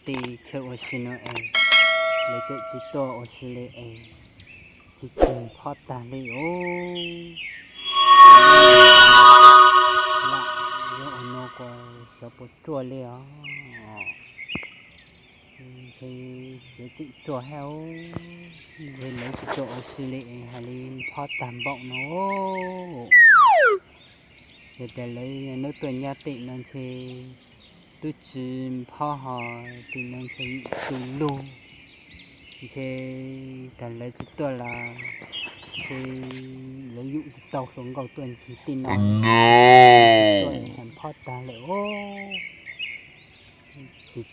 tì chơi ở xin nó em lấy chơi chỉ to ở xin lấy em chỉ cần thoát ta đi ô là yo nó qua sợ bột chua liền thì chị chua heo thì lấy chỉ to ở xin lấy hay đi thoát tàn bọng nó để lấy nó tuần nhà tị nó thì tôi chỉ phá họ thì nó sẽ tù lù thì ta lấy chútตัวlà thì lấy dụ tàu xuống cầu tuần chỉ tin nó tuần hẳn phá ta lại ô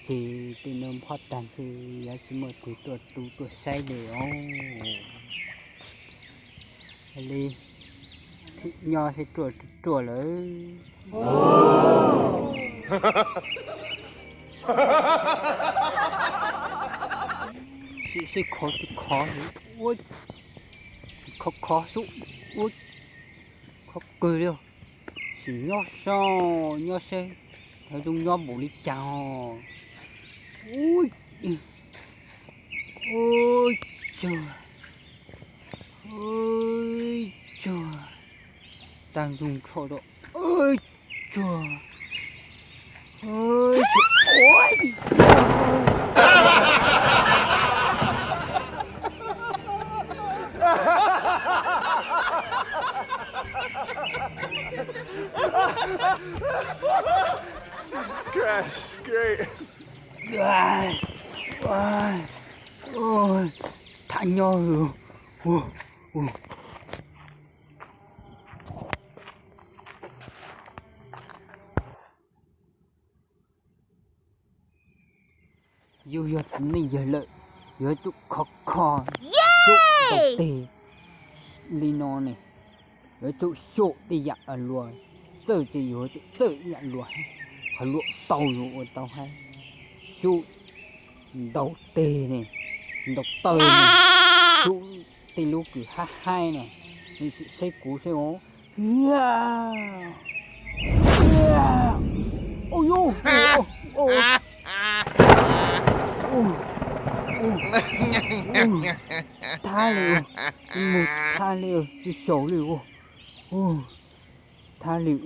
thì tin nó phá ta thì giá chỉ một thì tôi say để ô đi thì nhỏ thì chùa lấy sẽ khó ôi khó xuống ôi khó cười đâu chỉ nhỏ xe theo trong nhỏ bổ đi chào ôi ôi trời ôi trời đang dùng khổ độ ôi trời ôi trời Crash, great. Ôi, thằng nhỏ rồi. Yêu này giờ lợi, yêu chút khó, chút độc tề, đi nó này, yêu chút sổ đi dặn ở luôn, giờ chỉ yêu chút giờ dặn luôn, phải lụa tàu rồi tàu hay, chút đầu tề này, độc tề này, chút tê lú cứ hai này, mình sẽ xây cú xây ố, ôi ô. Tha liều một tha liều chỉ sổ liều tha liều